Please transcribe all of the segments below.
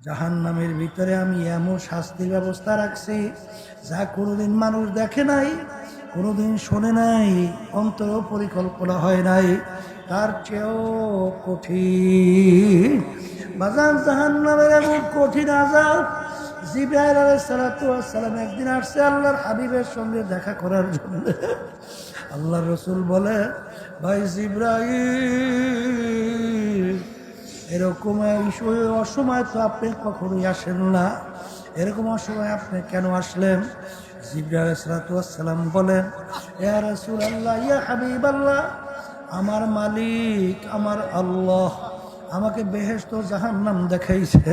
জাহান্নামের ভিতরে আমি এমন শাস্তির ব্যবস্থা রাখছি যা কোনোদিন মানুষ দেখে নাই, কোনোদিন শোনে নাই, অন্তর পরিকল্পনা হয় নাই, তার চেয়েও কঠিন। বাজান জাহান্নামের এমন কঠিন আযাব। জিবরাইল আলাইহিস সালাতু ওয়াস সালাম একদিন আসছে আল্লাহর হাবিবের সঙ্গে দেখা করার জন্য। আল্লাহর রাসূল বলে, ভাই জিবরাইল, এরকম অসময় তো আপনি কখনোই আসেন না, এরকম অসময় আপনি কেন আসলেন? জিবরাইল আলাইহিস সালাতু ওয়াস সালাম বলেন, ইয়া রাসূলুল্লাহ, ইয়া হাবিবাল্লাহ, আমার মালিক আমার আল্লাহ আমাকে বেহেশত জাহান্নাম দেখাইছে।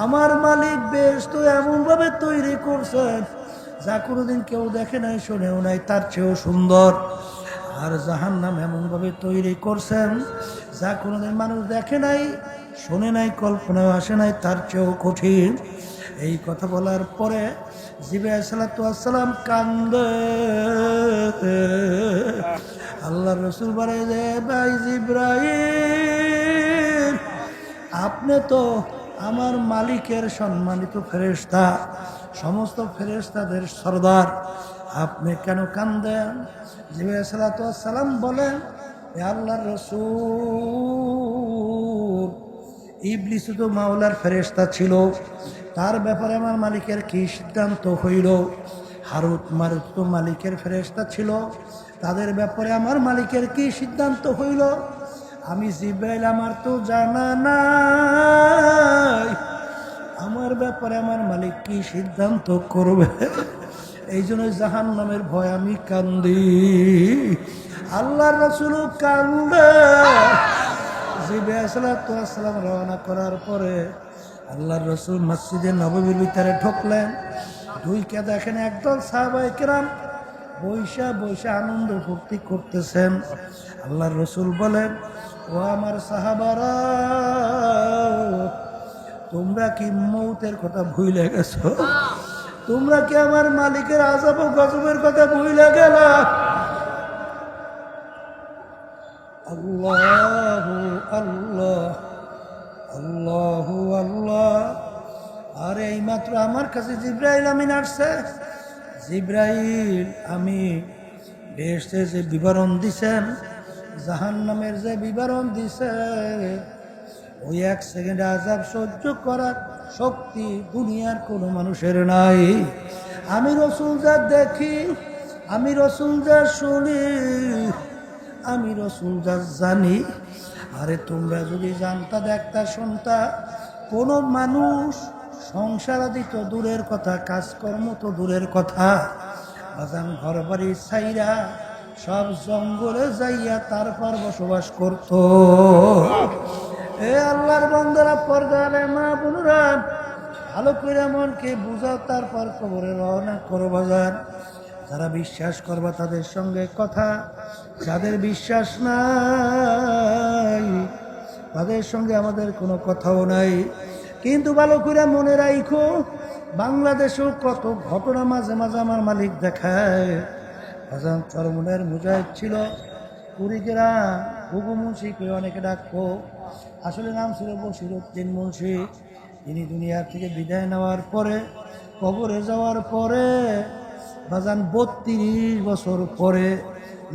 আমার মালিক বেহেশত এমনভাবে তৈরি করছেন যা কোনোদিন কেউ দেখে নাই, শোনেও নাই, তার চেয়েও সুন্দর। আর জাহান্নাম এমনভাবে তৈরি করছেন যা কোনোদিন মানুষ দেখে নাই, শোনে নাই, কল্পনায় আসে নাই, তার চেয়েও কঠিন। এই কথা বলার পরে জিবরাইল আলাইহিস সালাতু ওয়াস সালাম কান্দে। আল্লাহর রাসূল বলে যে, ভাই জিবরাইল, আপনি তো আমার মালিকের সম্মানিত ফেরেশতা, সমস্ত ফেরেশতাদের সরদার, আপনি কেন কান্দেন? জিবরাইল আলাইহিস সালাতু ওয়াস সালাম বলেন, হে আল্লাহর রাসূল, ইবলিস তো মাওলার ফেরেশতা ছিল, তার ব্যাপারে আমার মালিকের কি সিদ্ধান্ত হইল? হারুত মারুত তো মালিকের ফেরেশতা ছিল, তাদের ব্যাপারে আমার মালিকের কি সিদ্ধান্ত হইল? আমি জিবরাইল, আমার তো জানা নাই আমার ব্যাপারে আমার মালিক কি সিদ্ধান্ত করবে। এই জন্য জাহান্নামের ভয় আমি কান্দি। আল্লাহর রাসূল কান্দে। জিবরাইল সালাতু ওয়াস সালাম রওনা করার পরে আল্লাহর রাসূল মসজিদে নববীর ভিতরে ঢুকলেন। ঢুইকে দেখেন একদল সাহাবায়ে কেরাম বৈশা বৈশা আনন্দ ফুর্তি করতেছেন। আল্লাহর রাসূল বলেন, ও আমার সাহাবারা, তোমরা কি মৌতের কথা ভুলে গেছো? তোমরা কি আমার মালিকের আযাব ও গজবের কথা ভুলে গেলা? আল্লাহু আল্লাহ, আল্লাহু আল্লাহ। আর এইমাত্র আমার কাছে জিবরাইল আমিন আসছে। জিবরাইল আমি বেহেশতে যে বিবরণ দিছেন, জাহান্নামের যে বিবরণ দিছে, ওই এক সেকেন্ডে আযাব সহ্য করার শক্তি দুনিয়ার কোনো মানুষের নাই। আমি রাসূল যা দেখি, আমি রাসূল যা শুনি, আমি রাসূল যা জানি। আরে তোমরা যদি জানতা, দেখতা, শুনতা, কোনো মানুষ সংসার আদি তো দূরের কথা, কাজকর্ম তো দূরের কথা, বাজান ঘর বাড়ি ছাইরা সব জঙ্গলে যাইয়া তারপর বসবাস করত। এ আল্লাহর বান্দারা, পর্দারে মা বোনেরা, ভালো করে মনকে বুঝাও, তারপর কবরে রওনা করো বাজার। যারা বিশ্বাস করবা তাদের সঙ্গে কথা, যাদের বিশ্বাস নাই তাদের সঙ্গে আমাদের কোনো কথাও নাই। কিন্তু ভালো করে মনে রাখো, বাংলাদেশেও কত ঘটনা মাঝে মাঝে আমার মালিক দেখায়। হাসান চরমনের মুজাহিদ ছিল, কুড়িগ্রাম হুগু মুন্সি করে অনেকে ডাকতো, আসলে নাম ছিল বশিরউদ্দিন মুন্সি। তিনি দুনিয়া থেকে বিদায় নেওয়ার পরে, কবরে যাওয়ার পরে বাজান 32 বছর পরে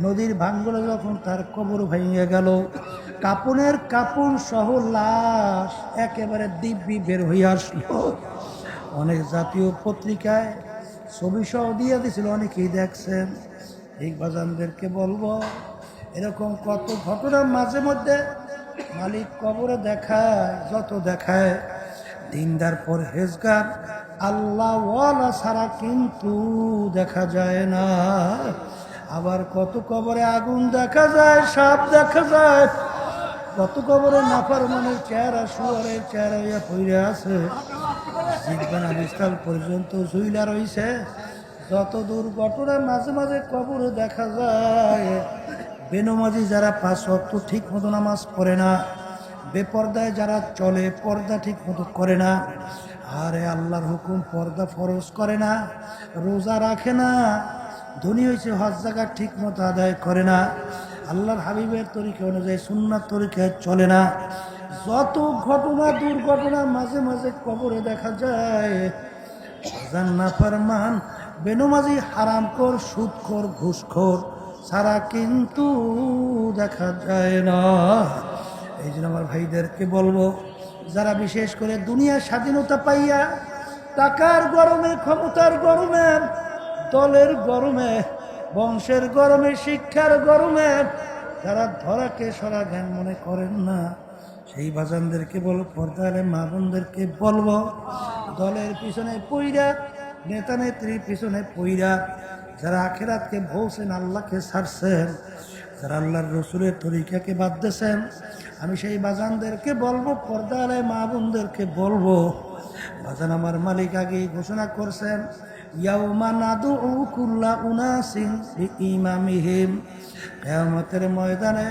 নদীর ভাঙ্গলে যখন তার কবর ভেঙে গেল, কাপনের কাপড় সহ লাশ একেবারে দিব্যি বের হয়ে আসলো। অনেক জাতীয় পত্রিকায় ছবি সহ দিয়ে দিয়েছিল, অনেকেই দেখছেন। এই বাজানদেরকে বলবো, এরকম কত ঘটনা মাঝে মধ্যে মালিক কবরে দেখায়। যত দেখায় দিনদার পরহেজগার আল্লাহ ওয়ালা ছাড়া কিন্তু দেখা যায় না। আবার কত কবরে আগুন দেখা যায়, সাপ দেখা যায়, কত কবরে নাফরমানের চেহারা, শুয়ারের চেহারা হইয়া পড়ে আছে, জিহ্বা বিস্তার পর্যন্ত ঝুইলা রইছে। যত দুর্ঘটনা মাঝে মাঝে কবরে দেখা যায়। বেনমাজি যারা 5 ওয়াক্ত ঠিক মতো নামাজ পড়ে না, বেপর্দায় যারা চলে, পর্দা ঠিক মতো করে না, আরে আল্লাহর হুকুম পর্দা ফরজ করে না, রোজা রাখে না, ধনী হয়েছে হজ জাকাত ঠিক মতো আদায় করে না, আল্লাহর হাবিবের তরিকা অনুযায়ী সুন্নাত তরিকায় চলে না, যত ঘটনা দুর্ঘটনা মাঝে মাঝে কবরে দেখা যায়, নাফরমান বেনমাজি হারামখোর সুদখোর ঘুষখোর ছাড়া কিন্তু দেখা যায় না। এই জন্য আমার ভাইদেরকে বলবো, যারা বিশেষ করে দুনিয়ার স্বাধীনতা পাইয়া টাকার গরমে, ক্ষমতার গরমে, দলের গরমে, বংশের গরমে, শিক্ষার গরমে যারা ধরাকে সরা জ্ঞান মনে করেন না, সেই বাজানদেরকে বলবো, পর্দারে মা বোনদেরকে বলবো, দলের পিছনে পইরা, নেতা নেত্রীর পিছনে পইরা যারা আখেরাতকে ভুলছেন, আল্লাহকে ছাড়ছেন, যারা আল্লাহর রসুলের তরিকাকে বাদ দিয়েছেন, আমি সেই বাজানদেরকে বলবো, পর্দারে মা বোনদেরকে বলবো, বাজান আমার মালিক আগেই ঘোষণা করছেন, ইয়াউমা নাদউ কুল্লা উনাসিন বিইমামিহিম, কিয়ামতের ময়দানে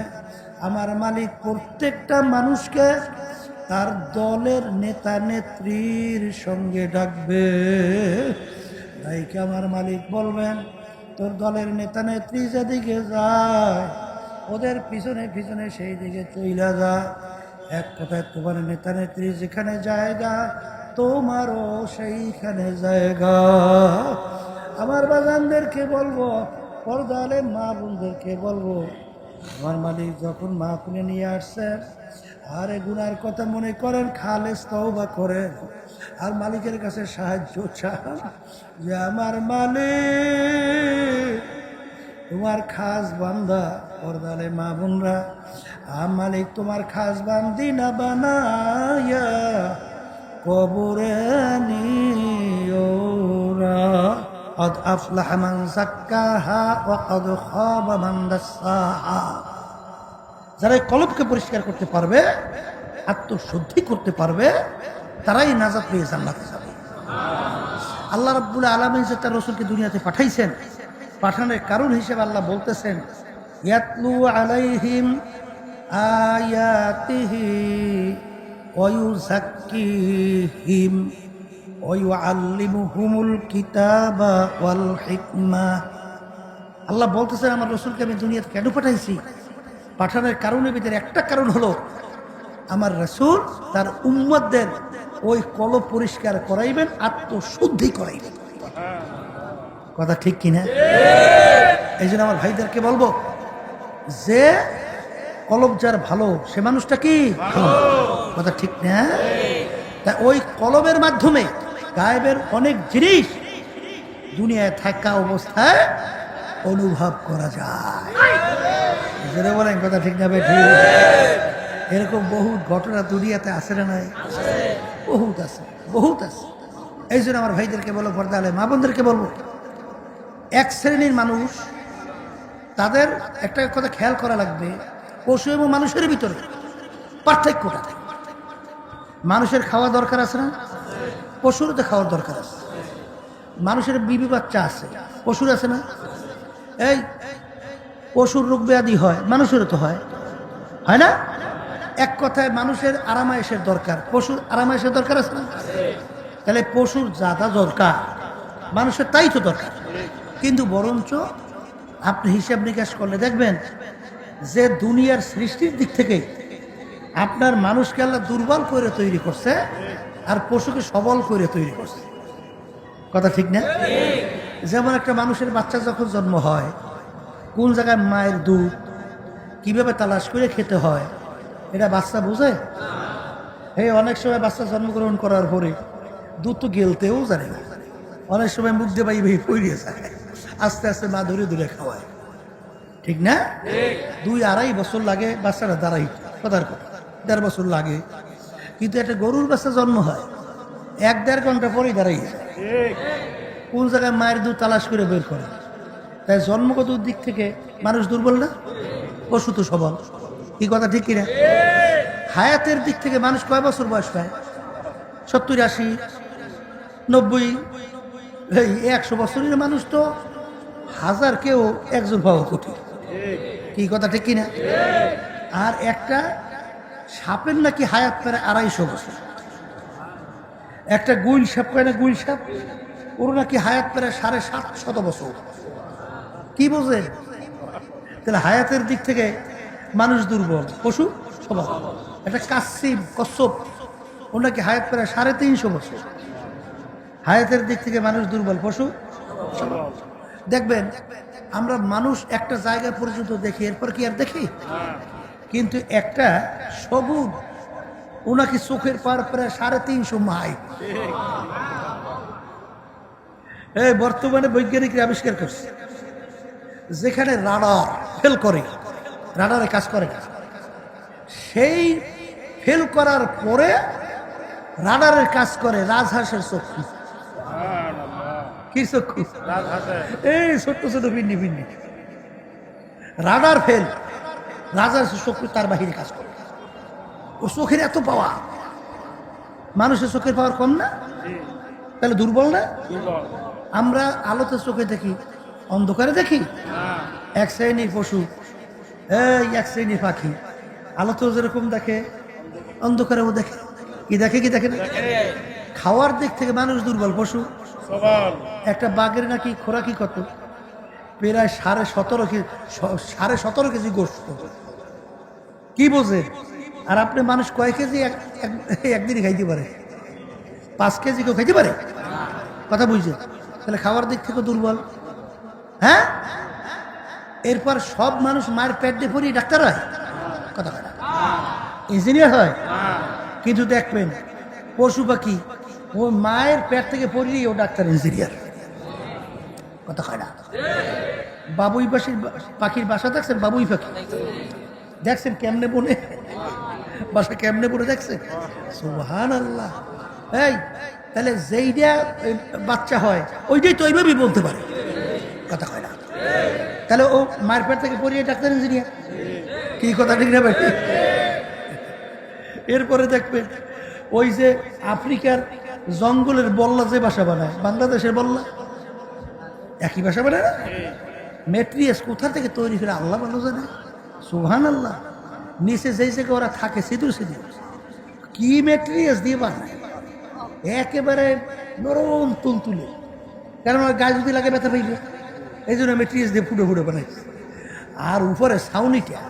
আমার মালিক প্রত্যেকটা মানুষকে তার দলের নেতা নেত্রীর সঙ্গে ডাকবে। তাইকে আমার মালিক বলবেন, তোর দলের নেতা নেত্রী যেদিকে যায় ওদের পিছনে পিছনে সেই দিকে চইলা যায়। এক কথায় তোমার নেতা নেত্রী যেখানে জায়গা, তোমারও সেইখানে জায়গা। আমার বাগানদেরকে বলবো, পর্দালে মা বোনদেরকে বলবো, আমার মালিক যখন মাহফিলে নিয়ে আসছেন, আরে গুনার কথা মনে করেন, খালেস তওবা করেন, আর মালিকের কাছে সাহায্য চান যে আমার মালিক তোমার খাস বান্দা। পর্দালে মা বোনরা, মালিক তোমার খাস বান্দি না বানায়া কবরে নিও না। قد أفلح من زكاها وقد خاب من دساها। যারা কলবকে পরিষ্কার করতে পারবে, আত্মশুদ্ধি করতে পারবে, তারাই নাজাত পেয়ে জান্নাতে যাবে। আল্লাহ রাব্বুল আলামিন যে তার রাসূলকে দুনিয়াতে পাঠাইছেন, পাঠানোর কারণ হিসেবে আল্লাহ বলতেছেন, ইয়াতলু আলাইহিম আয়াতিহি ওয়া ইউযাক্কিহিম ওয়া ইউআল্লিমুহুমুল কিতাবা ওয়াল হিকমা। আল্লাহ বলতেছেন, আমার রাসূলকে আমি দুনিয়াতে কেন পাঠাইছি? পাঠানোর কারণের ভিতরে একটা কারণ হলো, আমার রাসূল তার উম্মতদের ওই কলব পরিষ্কার করাইবেন, আত্মশুদ্ধি করাইবেন। কথা ঠিক কিনা? এই জন্য আমার ভাইদেরকে বলবো, যে কলব যার ভালো সে মানুষটা কি কথা ঠিক না? তা ওই কলবের মাধ্যমে গায়েবের অনেক জিনিস দুনিয়ায় থাকা অবস্থায় অনুভব করা যায়। বলেন কথা ঠিক না? ঠিক। এরকম বহুত ঘটনা দুনিয়াতে আসে না নাই? বহুত আছে, বহুত আছে। এই জন্য আমার ভাইদেরকে বলবো, পর্দা আলে মা বোনদেরকে বলবো, এক শ্রেণীর মানুষ, তাদের একটা কথা খেয়াল করা লাগবে, পশু এবং মানুষের ভিতরে পার্থক্যটা। মানুষের খাওয়া দরকার আছে না? পশুরও তো খাওয়ার দরকার আছে। মানুষের বিবি বাচ্চা আছে, পশুর আছে না? এই পশুর রোগ ব্যাধি হয়, মানুষেরও তো হয়, হয় না? এক কথায় মানুষের আরামায়েশের দরকার, পশুর আরামায়েশের দরকার আছে না? তাহলে পশুর যাতা দরকার, মানুষের তাই তো দরকার। কিন্তু বরঞ্চ আপনি হিসাব নিকাশ করলে দেখবেন যে দুনিয়ার সৃষ্টির দিক থেকে আপনার মানুষকে আল্লাহ দুর্বল করে তৈরি করছে, আর পশুকে সবল করে তৈরি করছে। কথা ঠিক না? যেমন একটা মানুষের বাচ্চা যখন জন্ম হয়, কোন জায়গায় মায়ের দুধ কিভাবে তালাশ করে খেতে হয়, এটা বাচ্চা বোঝে? অনেক সময় বাচ্চা জন্মগ্রহণ করার পরে দুধ তো গেলতেও জানে না, অনেক সময় মুখ দিয়ে বাই বাই পড়িয়ে যায়, আস্তে আস্তে মা ধরে ধরে খাওয়ায়। ঠিক না? 2-2.5 বছর লাগে বাচ্চাটা দাঁড়াই, কথার কথা 1.5 বছর লাগে। কিন্তু একটা গরুর বাচ্চা জন্ম হয় 1-1.5 ঘন্টা পরেই দাঁড়াই যায়। কোন জায়গায় মায়ের দুধ তালাশ করে বের করে। তাই জন্মগত দিক থেকে মানুষ দুর্বল না, পশু তো সবল। কি কথা ঠিক কিনা? হায়াতের দিক থেকে মানুষ কয় বছর বয়স পায়? 70, 80, 90, 100 বছরের মানুষ তো 1000 কেউ একজন পাওয়া কঠিন। কি কথা ঠিক কিনা? আর একটা সাপের নাকি হায়াত প্রায় 250 বছর। একটা গুইল সাপ, কয় না গুইল সাপ, ওর নাকি হায়াত প্রায় 750 বছর। কি বোঝে? তাহলে হায়াতের দিক থেকে মানুষ দুর্বল, পশু সবার। একটা কাসিম কশ্যপ, ওনাকে হায়াত প্রায় 350 বছর। হায়াতের দিক থেকে মানুষ দুর্বল, পশু সবল। দেখবেন আমরা মানুষ একটা জায়গা পর্যন্ত দেখি, এরপর কি আর দেখি? কিন্তু একটা সবুজ, ওনাকে চোখের পার প্রায় 350 মাইল। এই বর্তমানে বৈজ্ঞানিকরা আবিষ্কার করছে, যেখানে রাডার ফেল করে, রাডারে কাজ করে না, সেই ফেল করার পরে রাডারের কাজ করে রাজহাঁসের চক্ষু। কি চক্ষু? এই ছোট্ট ছোট ভিন্নি ভিন্নি রাডার ফেল, রাজহাঁসের চক্ষু তার বাহিরে কাজ করে। ও চোখের এত পাওয়া, মানুষের চোখের পাওয়ার কম না? তাহলে দুর্বল না? আমরা আলোতে চোখে দেখি, অন্ধকারে দেখি। এক শ্রেণীর পশু, এই এক শ্রেণীর পাখি আলোতেও যেরকম দেখে, অন্ধকারেও দেখে। কি দেখে? কি দেখে না? খাওয়ার দিক থেকে মানুষ দুর্বল, পশু একটা বাঘের নাকি খোরাকি কত? প্রায় 17.5 কেজি গোস্ত। কি বোঝে? আর আপনি মানুষ কয় কেজি একদিনই খাইতে পারে? 5 কেজি কেউ খাইতে পারে? কথা বুঝছে? তাহলে খাওয়ার দিক থেকে দুর্বল। হ্যাঁ, এরপর সব মানুষ মায়ের পেট দিয়ে পড়ি ডাক্তার হয়? কথা হয় না, ইঞ্জিনিয়ার হয়। কিন্তু দেখবেন পশু পাখি ও মায়ের পেট থেকে পড়লেই ও ডাক্তার, ইঞ্জিনিয়ার। কথা হয় না। বাবুই পাখির বাসা দেখছেন? বাবুই পাখি দেখছেন কেমনে বনে বাসা, কেমনে বনে দেখছেন? সুবহানাল্লাহ। এই তাহলে যেইটা বাচ্চা হয় ওইটাই তো ওইভাবেই বলতে পারে। কথা হয় না। তাহলে ও মায়ের পেট থেকে পড়িয়ে ডাক্তার, ইঞ্জিনিয়ার। কি কথা ঠিক না ভাই? এরপরে দেখবেন ওই যে আফ্রিকার জঙ্গলের বল্লা যে বাসা বানায়, বাংলাদেশের বল্লা একই বাসা বানায় না? মেট্রিয়াস কোথা থেকে তৈরি করে আল্লাহ ভালো জানে। সুবহানাল্লাহ। নিচে যেই জায়গায় ওরা থাকে সিঁদুর সিঁদুর, কি মেট্রিয়াস দিয়ে বানায়, একেবারে নরম তুলতুলে। কারণ ওই গায়ে যদি লাগে ব্যথা পাইবে, এই জন্য মেট্রিয়াস দিয়ে ফুটে ফুটে বানাইছে। আর উপরে ছাউনিটা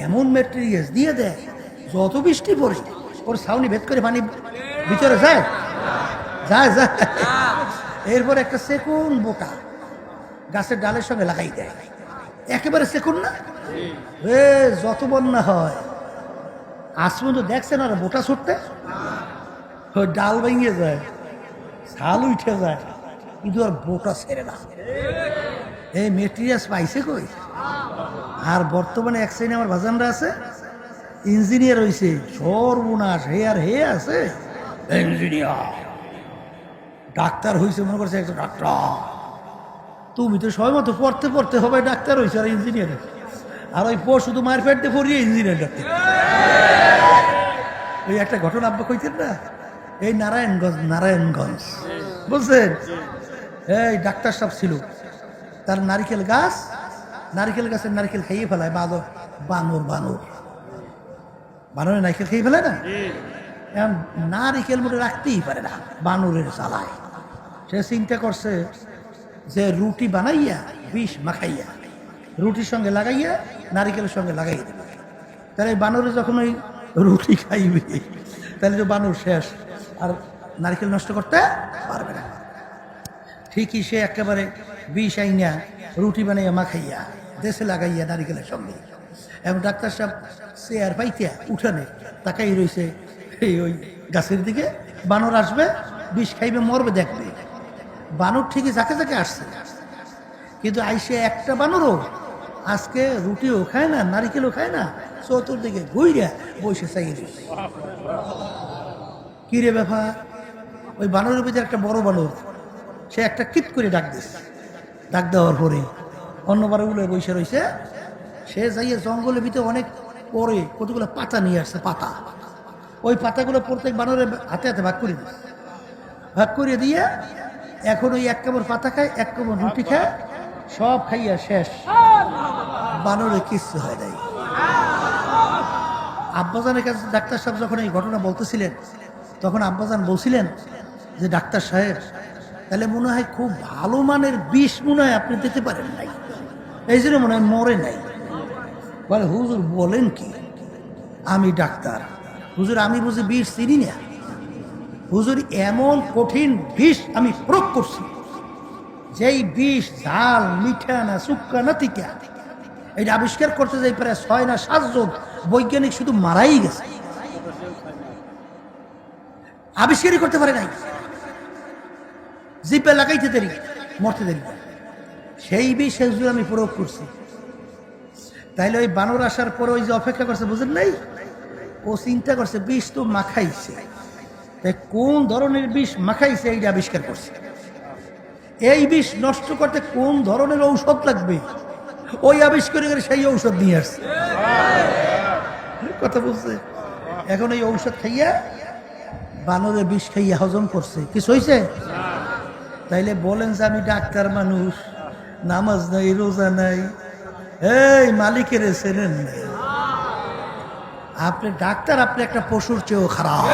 এমন মেট্রিয়াস দিয়ে দেয়, যত বৃষ্টি পড়ে ওর ছাউনি ভেদ করে পানি ভিতরে যায়, যায় যায়। এরপর একটা সেকুন বোটা গাছের ডালের সঙ্গে লাগাই দেয়, একেবারে সেকুন না? এ যত বন্যা হয় আজ পর্যন্ত দেখছেন আর বোটা ছুটতে? ওই ডাল ভেঙে যায়, ছাল উঠে যায়, কিন্তু আর বোটা ছেড়ে না। এই মেটেরিয়ালস পাইছে কই? আর বর্তমানে এক শ্রেণী আমার ভাজানরা আছে, ইঞ্জিনিয়ার হয়েছে, সর্বনাশ। হে আর হে আছে ইঞ্জিনিয়ার, ডাক্তার হয়েছে, মনে করছে একটা ডাক্তার। তুমি তো সময় মতো পড়তে পড়তে হবে ডাক্তার হয়েছে আর ইঞ্জিনিয়ার। আর ওই শুধু মায়ের পেটে পড়িয়ে ইঞ্জিনিয়ার ডাক্তার। ওই একটা ঘটনা আব্বা কইতেন না, এই নারায়ণগঞ্জ বুঝছেন? এই ডাক্তার সাহেব ছিল, তার নারিকেল গাছের নারিকেল খেয়ে ফেলায় বানরের নারিকেল খেয়ে ফেলায় না? এখন নারিকেল মোটে রাখতেই পারে না, বানরের জ্বালায়। সে চিন্তা করছে যে রুটি বানাইয়া বিষ মাখাইয়া রুটির সঙ্গে লাগাইয়া নারিকেলের সঙ্গে লাগাইয়া দেবে। তাহলে এই বানরে যখন ওই রুটি খাইবে তাহলে তো বানর শেষ, আর নারিকেল নষ্ট করতে পারবে না। ঠিকই সে একেবারে বিষ আইনা রুটি বানাইয়া মাখাইয়া দেশে লাগাইয়া নারিকেলের সঙ্গে। এবং ডাক্তার সাহেব চেয়ার পাইতিয়া উঠানে তাকাই রয়েছে ওই গাছের দিকে, বানর আসবে, বিষ খাইবে, মরবে, দেখবে। বানর ঠিকই যাকে যাকে আসছে, কিন্তু আইসে একটা বানরও আজকে রুটিও খায় না, নারিকেলও খায় না, চতুর্দিকে ঘুইরা বসে চাই রয়েছে। কি রে ব্যাপার? ওই বানরের ভিতরে একটা বড় বানর, সে একটা কিট করে ডাক দিচ্ছে। ডাক দেওয়ার পরে অন্যবারে উলে বসে রয়েছে। সে যাইয়ে জঙ্গলের ভিতরে অনেক পরে কতগুলো পাতা নিয়ে আসছে, পাতা। ওই পাতাগুলো প্রত্যেক বানরের হাতে হাতে ভাগ করে দিচ্ছে। ভাগ করে দিয়ে এখন ওই এক কামড় পাতা খায়, এক কামড় রুটি খায়, সব খাইয়া শেষ। বানরে কিচ্ছু হয় নাই। আব্বাজানের কাছে ডাক্তার সাহেব যখন এই ঘটনা বলতেছিলেন, তখন আব্বাজান বলছিলেন যে ডাক্তার সাহেব, তাহলে মনে হয় খুব ভালো মানের বিষ মনে হয় আপনি দিতে পারেন নাই, এই জন্য মনে হয় মরে নাই। বলে হুজুর বলেন কি? আমি ডাক্তার। হুজুর আমি বুঝি বিষ চিনি না। হুজুর এমন কঠিন বিষ আমি প্রয়োগ করছি, যেই বিষ ঝাল মিঠা না সুক্কা না তিতা, এটা আবিষ্কার করতে যাই প্রায় 6 না 7 জন বৈজ্ঞানিক শুধু মারাই গেছে, আবিষ্কারই করতে পারে নাই। জিপে লাগাইতে দেরি, মরতে দেরি। সেই বিষ হুজুর আমি প্রয়োগ করছি। তাইলে ওই বানর আসার পরে ওই যে অপেক্ষা করছে, বুঝেন নাই, ও চিন্তা করছে বিষ তো মাখাইছে, তাই কোন ধরনের বিষ মাখাইছে এইটা আবিষ্কার করছে। এই বিষ নষ্ট করতে কোন ধরনের ঔষধ লাগবে ওই আবিষ্কার করে সেই ঔষধ নিয়ে আসছে। কথা বুঝছে? এখন এই ঔষধ খাইয়া বানরের বিষ খাইয়া হজম করছে, কিছু হয়েছে? তাইলে বলেন যে আমি ডাক্তার মানুষ, নামাজ নাই রোজা নাই, এই মালিকের চেনেন নাই। আপনি ডাক্তার, আপনি একটা পশুর চেয়েও খারাপ।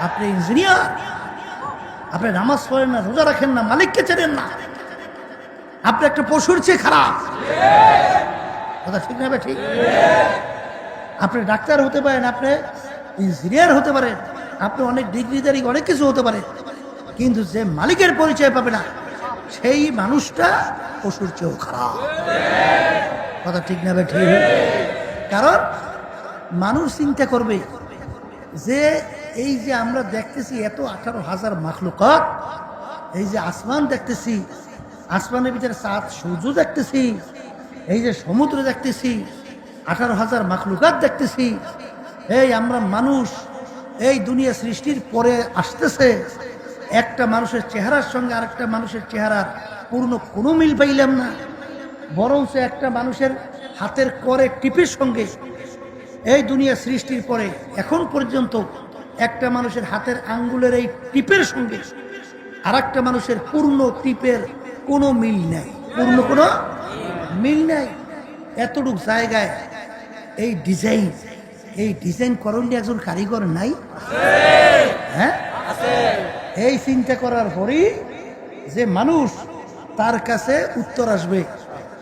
আপনি ইঞ্জিনিয়ার, আপনি নামাজ পড়েন না, রোজা রাখেন না, মালিককে চেনেন না, আপনি একটা পশুর চেয়ে খারাপ। কথা ঠিক না? ঠিক। আপনি ডাক্তার হতে পারেন, আপনি ইঞ্জিনিয়ার হতে পারেন, আপনি অনেক ডিগ্রিদারি অনেক কিছু হতে পারে, কিন্তু যে মালিকের পরিচয় পাবে না সেই মানুষটা পশুর চেয়েও খারাপ। কথা ঠিক না? ঠিক। কারণ মানুষ চিন্তা করবে যে এই যে আমরা দেখতেছি এত 18,000 মাখলুকাত, এই যে আসমান দেখতেছি, আসমানের ভিতরে চাঁদ সূর্য দেখতেছি, এই যে সমুদ্র দেখতেছি, 18,000 মাখলুকাত দেখতেছি, এই আমরা মানুষ এই দুনিয়া সৃষ্টির পরে আসতেছে, একটা মানুষের চেহারার সঙ্গে আরেকটা মানুষের চেহারার পূর্ণ কোনো মিল পাইলাম না, বরঞ্চ একটা মানুষের হাতের করে টিপের সঙ্গে এই দুনিয়া সৃষ্টির পরে এখন পর্যন্ত একটা মানুষের হাতের আঙ্গুলের এই টিপের সঙ্গে আর একটা মানুষের পূর্ণ টিপের কোনো মিল নাই, পূর্ণ কোনো মিল নাই। এতটুক জায়গায় এই ডিজাইন করণীয় একজন কারিগর নাই? হ্যাঁ, এই চিন্তা করার পরই যে মানুষ, তার কাছে উত্তর আসবে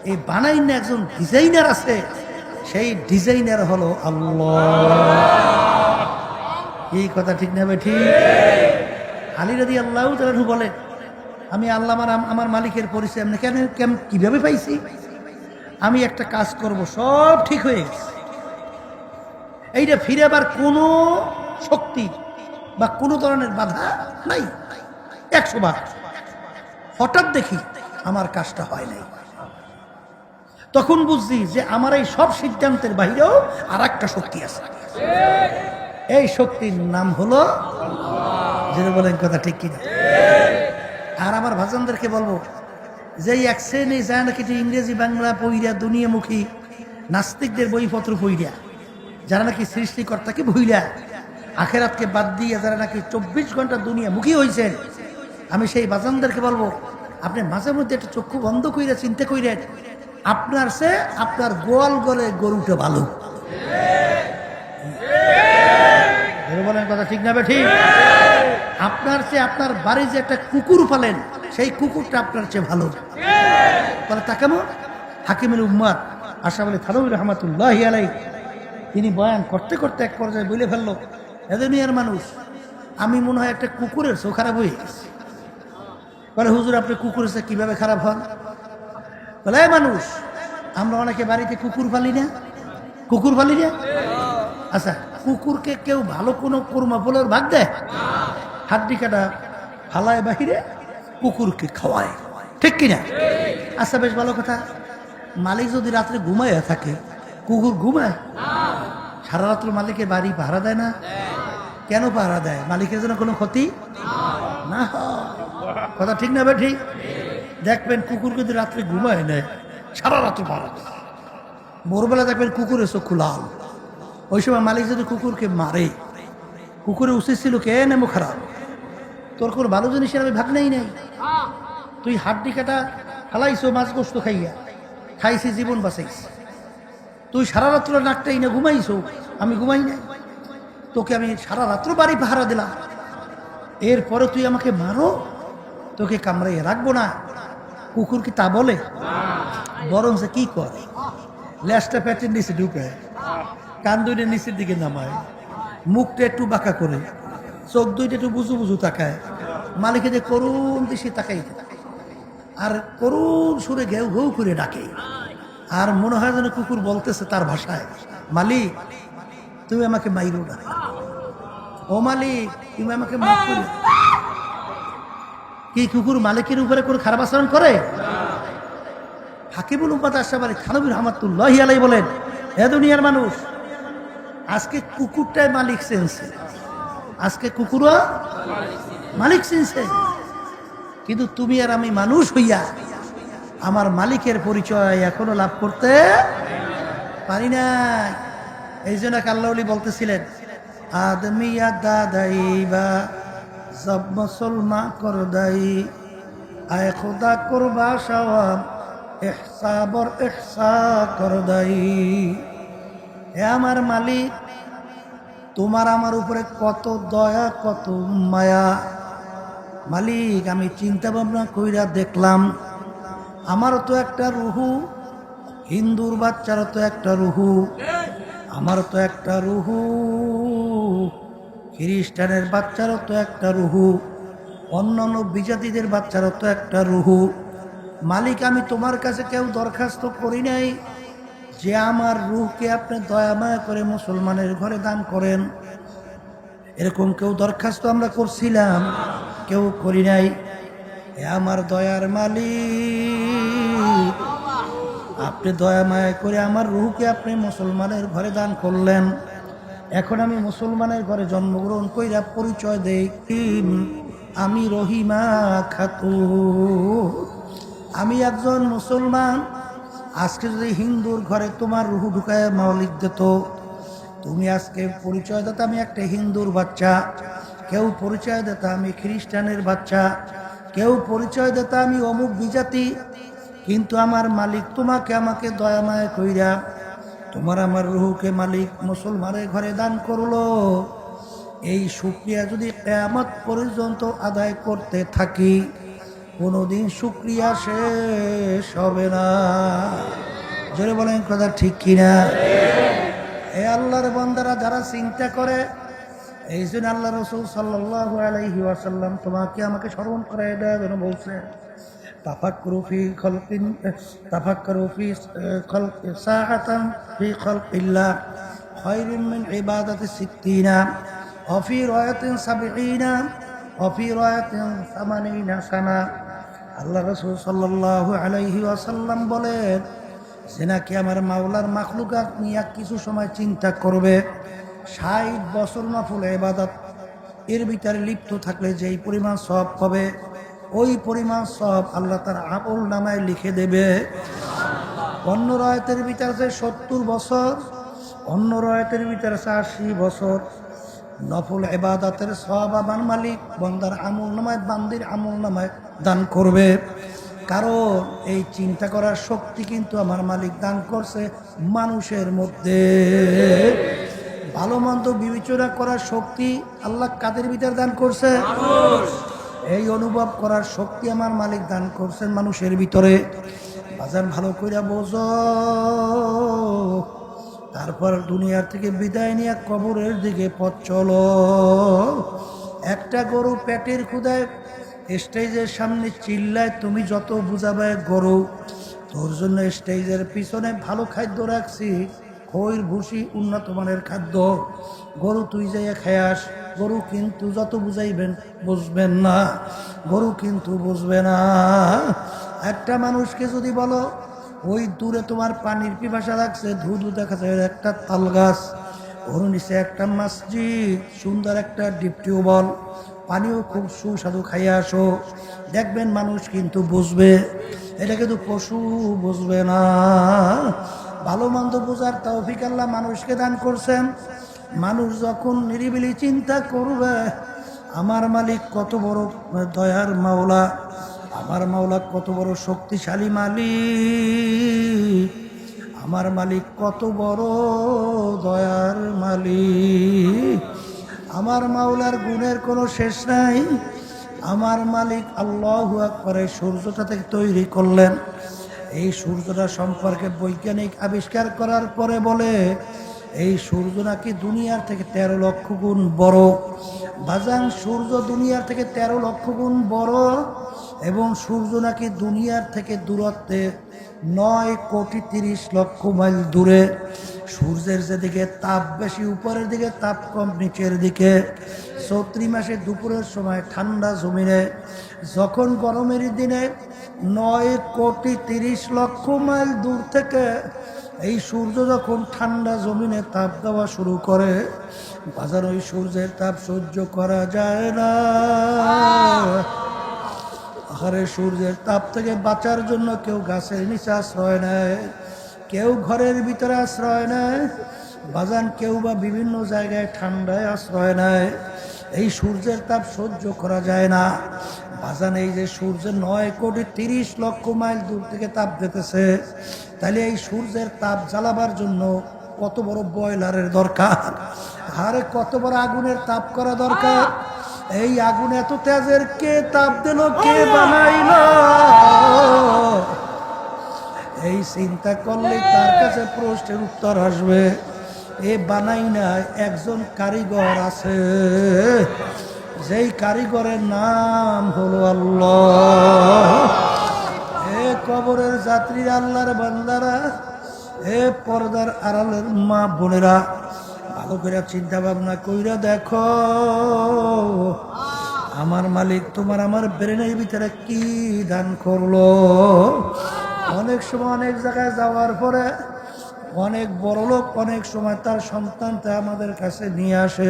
এই বানাই না একজন ডিজাইনার আছে, সেই ডিজাইনার হলো আল্লাহ। এই কথা ঠিক না? ঠিক। আলী রাদিয়াল্লাহু তাআলা বলে, আমি আল্লাহ আমার মালিকের পরিচয় আমি কেন কিভাবে পাইছি? আমি একটা কাজ করব, সব ঠিক হয়ে গেছে, এইটা ফিরে আবার কোনো শক্তি বা কোনো ধরনের বাধা নাই, 100 বার। হঠাৎ দেখি আমার কাজটা হয় নাই, তখন বুঝছি যে আমার এই সব সিদ্ধান্তের বাইরেও আর একটা শক্তি আছে, এই শক্তির নাম হলো যেটা বলেন কথা ঠিক কিনা? আর আমার ভাজনদেরকে বলবো যে এক শ্রেণী যায় নাকি ইংরেজি বাংলা পইরা দুনিয়ামুখী নাস্তিকদের বইপত্র পইরা, যারা নাকি সৃষ্টিকর্তাকে ভুইলা আখেরাতকে বাদ দিয়ে যারা নাকি 24 ঘন্টা দুনিয়ামুখী হয়েছেন, আমি সেই বাজানদেরকে বলবো আপনি মাঝে মধ্যে একটা চক্ষু বন্ধ কইরা চিন্তা কইরেন, আপনার সে আপনার গোয়াল গলে গরুটা ভালো। বলেন কথা ঠিক না? ঠিক। আপনার চেয়ে আপনার বাড়ি যে একটা কুকুর পালেন, সেই কুকুরটা আপনার চেয়ে ভালো। বলে তা কেমন? হাকিমুল উম্মাত আশরাফ আলী থানভী রহমাতুল্লাহি আলাইহি তিনি বয়ান করতে করতে এক পর্যায়ে বলে ফেললো, এ দুনিয়ার মানুষ, আমি মনে হয় একটা কুকুরের চোখ খারাপ হয়ে গেছে। বলে হুজুর আপনি কুকুরের চোখ কিভাবে খারাপ হন? বলে মানুষ, আমরা অনেকে বাড়িতে কুকুর পালি না, কুকুর পালি না? আচ্ছা, কুকুরকে কেউ ভালো কোনো কোরমা পোলার ভাগ দেয়? হাড্ডি কাটা ফালায় বাহিরে কুকুরকে খাওয়ায়, ঠিক কিনা? আচ্ছা বেশ ভালো কথা, মালিক যদি রাত্রে ঘুমাইয়া থাকে, কুকুর ঘুমায়? সারা রাত্র মালিকের বাড়ি পাহারা দেয় না? কেন পাহারা দেয়? মালিকের জন্য কোনো ক্ষতি না হয়। কথা ঠিক না? ঠিক। দেখবেন কুকুর যদি রাত্রে ঘুমায় নেয়, সারা রাত্র পাহারা দেয়, ভোরবেলা দেখবেন কুকুরের চক্ষু লাল। ওই সময় মালিক যদি কুকুরকে মারে, কুকুরের উচিত ছিল কে নেমো খারাপ, তোর কোনো ভালো জিনিসের আমি ভাগ নেই নাই, তুই হাড্ডি কাটা ফালাইছো মাছ গোস্ত খাইয়া, খাইছি জীবন বাঁচাইছি, তুই সারা রাত্র নাকটাই না ঘুমাইছো, আমি ঘুমাই নাই, তোকে আমি সারা রাত্র বাড়ি পাহারা দিলাম, এরপরে তুই আমাকে মারো, তোকে কামড়াইয়া রাখবো না। কুকুর কি তা বলে? বরং সে কি করে, লেজটা পেটের নিচে ঢুকে কান দুইটা নিচের দিকে নামায়, মুখটা একটু বাঁকা করে, চোখ দুইটা একটু বুঝু বুঝু তাকায়, মালিকে যে করুণ দৃষ্টি তাকাই, আর করুণ সুরে ঘেউ ঘেউ করে ডাকে। আর মনে হয় যেন কুকুর বলতেছে তার ভাষায়, মালিক তুমি আমাকে মাইরো না, ও মালিক তুমি আমাকে মাফ করো। কি কুকুর মালিকের উপরে কোনো খারাপ আচরণ করে? হাকিমুল উম্মাত আশরাফ আলী থানভী রহমাতুল্লাহি আলাইহি বলেন, হে দুনিয়ার মানুষ, আজকে কুকুরটাই মালিক চিনছে, আজকে কুকুরও মালিক চিনছে, কিন্তু তুমি আর আমি মানুষ হইয়া আমার মালিকের পরিচয় এখনো লাভ করতে পারি না। এই জন্য আল্লাহ ওলি বলতেছিলেন, আদমিয়া দাদাই বা সব মুসলমান কর দাই, আয় খুদা করবা সওয়াব ইহসাবর ইহসা কর দাই। হে আমার মালিক, তোমার আমার উপরে কত দয়া কত মায়া। মালিক আমি চিন্তা ভাবনা কইরা দেখলাম, আমারও তো একটা রুহু, হিন্দুর বাচ্চারও তো একটা রুহু, আমারও তো একটা রুহু, খ্রিস্টানের বাচ্চারও তো একটা রুহু, অন্যান্য বিজাতিদের বাচ্চারও তো একটা রুহু। মালিক আমি তোমার কাছে কেউ দরখাস্ত করি নাই যে আমার রুহকে আপনি দয়া মায়া করে মুসলমানের ঘরে দান করেন, এরকম কেউ দরখাস্ত আমরা করছিলাম? কেউ করি নাই। এ আমার দয়ার মালিক, আপনি দয়া মায়া করে আমার রুহকে আপনি মুসলমানের ঘরে দান করলেন। এখন আমি মুসলমানের ঘরে জন্মগ্রহণ কইরা পরিচয় দেই, আমি রহিমা খাতুন, আমি একজন মুসলমান। আজকে যদি হিন্দুর ঘরে তোমার রুহু ঢুকায় মালিক দিত, তুমি আজকে পরিচয় দিত আমি একটা হিন্দুর বাচ্চা, কেউ পরিচয় দিত আমি খ্রিস্টানের বাচ্চা, কেউ পরিচয় দিত আমি অমুক বিজাতি, কিন্তু আমার মালিক তোমাকে আমাকে দয়া মায়া কইরা তোমার আমার রুহুকে মালিক মুসলমানের ঘরে দান করলো। এই শুকরিয়া যদি কিয়ামত পর্যন্ত আদায় করতে থাকি, কোনোদিন শুকরিয়া শেষ হবে না। জোরে বলেন কথা ঠিক কিনা? এ আল্লাহর বান্দারা যারা চিন্তা করে, এই জন্য আল্লাহ রাসূল সাল্লাল্লাহু আলাইহি ওয়াসাল্লাম তোমাকে আমাকে স্মরণ করায় দেওয়ার জন্য বলছে, তাফাক্কুরু ফি খালকিন, তাফাক্কুরু ফি খালকি সাআতান ফি খালকিল্লাহ খায়রুম মিন ইবাদাতি সিত্তিনা ওয়া ফি রায়াতিন সাবঈনা ওয়া ফি রায়াতিন সামানিনা সানা। আল্লাহ রাসূল সাল্লাল্লাহু আলাইহি ওয়াসাল্লাম বলেন, যে নাকি আমার মাওলার মাখলুকাত নিয়ে কিছু সময় চিন্তা করবে, ৬০ বছর নফল ইবাদত এর ভিতরে লিপ্ত থাকলে যেই পরিমাণ সওয়াব হবে, ওই পরিমাণ সওয়াব আল্লাহ তার আমল নামায় লিখে দেবে। অন্য রায়াতের ভিতরে আছে ৭০ বছর, অন্য রায়াতের ভিতরে আছে ৮০ বছর। নফল ইবাদতের সওয়াব আমার মালিক বান্দার আমল নামায়, বান্দির আমল নামায় দান করবে। কারণ এই চিন্তা করার শক্তি কিন্তু আমার মালিক দান করছে মানুষের মধ্যে। ভালো মন্দ বিবেচনা করার শক্তি আল্লাহ কাদের ভিতর দান করছে? এই অনুভব করার শক্তি আমার মালিক দান করছেন মানুষের ভিতরে। বাজান ভালো কইরা বোঝো। তারপর দুনিয়ার থেকে বিদায় নিয়ে কবরের দিকে পথ চলো। একটা গরু পেটের ক্ষুধায় স্টেজের সামনে চিল্লায়, তুমি যত বুঝাবে গরু, তোর জন্য স্টেজের পিছনে ভালো খাদ্য রাখছি, খৈর ভুসি উন্নত মানের খাদ্য, গরু তুই যাইয়া খায়াস। গরু কিন্তু যত বুঝাইবেন বুঝবেন না, গরু কিন্তু বুঝবে না। একটা মানুষকে যদি বলো ওই দূরে তোমার পানির পিপাসা লাগছে, ধুধু দেখা যায় একটা তাল গাছ, ওর নিচে একটা মসজিদ, সুন্দর একটা ডিপ টিউবওয়েল, পানিও খুব সুস্বাদু খাইয়া আসো, দেখবেন মানুষ কিন্তু বুঝবে। এটা কিন্তু পশু বুঝবে না। ভালো মন্দ বোঝার তৌফিক আল্লাহ মানুষকে দান করছেন। মানুষ যখন নিরিবিলি চিন্তা করবে আমার মালিক কত বড় দয়ার মাওলা, আমার মাওলা কত বড় শক্তিশালী মালিক, আমার মালিক কত বড় দয়ার মালিক, আমার মাওলার গুণের কোনো শেষ নাই। আমার মালিক আল্লাহু আকবার সূর্যটা থেকে তৈরি করলেন। এই সূর্যটা সম্পর্কে বৈজ্ঞানিক আবিষ্কার করার পরে বলে এই সূর্য নাকি দুনিয়ার থেকে 13 লক্ষ গুণ বড়। বাজান সূর্য দুনিয়ার থেকে 13 লক্ষ গুণ বড়, এবং সূর্য নাকি দুনিয়ার থেকে দূরত্বে 9,30,00,000 মাইল দূরে। সূর্যের যেদিকে তাপ বেশি উপরের দিকে, তাপ কম নিচের দিকে। চৈত্র মাসে দুপুরের সময় ঠান্ডা জমিনে, যখন গরমের দিনে 9,30,00,000 মাইল দূর থেকে এই সূর্য যখন ঠান্ডা জমিনে তাপ দেওয়া শুরু করে, বাজার ওই সূর্যের তাপ সহ্য করা যায় না। আরে সূর্যের তাপ থেকে বাঁচার জন্য কেউ গাছের নিচে আশ্রয় নেয়, কেউ ঘরের ভিতরে আশ্রয় নেয়, বাজান কেউ বা বিভিন্ন জায়গায় ঠান্ডায় আশ্রয় নেয়। এই সূর্যের তাপ সহ্য করা যায় না বাজান। এই যে সূর্যের 9,30,00,000 মাইল দূর থেকে তাপ দিতেছে, তাহলে এই সূর্যের তাপ জ্বালাবার জন্য কত বড় বয়লারের দরকার, আরে কত বড় আগুনের তাপ করা দরকার। এই আগুন এত তেজের কে তাপ দিল, কে বানাইল? এই চিন্তা করলে তার কাছে প্রশ্নের উত্তর আসবে। এ বানাই না, একজন কারিগর আছে, যেই কারিগরের নাম হলো আল্লাহ। এ কবরের যাত্রীরা, আল্লাহর বান্দারা, এ পর্দার আড়ালের মা বোনেরা, ভালো করে চিন্তা ভাবনা কইরা দেখো, আমার মালিক তোমার আমার ব্রেনের ভিতরে কি দান করলো। অনেক সময় অনেক জায়গায় যাওয়ার পরে অনেক বড় লোক অনেক সময় তার সন্তানটা আমাদের কাছে নিয়ে আসে,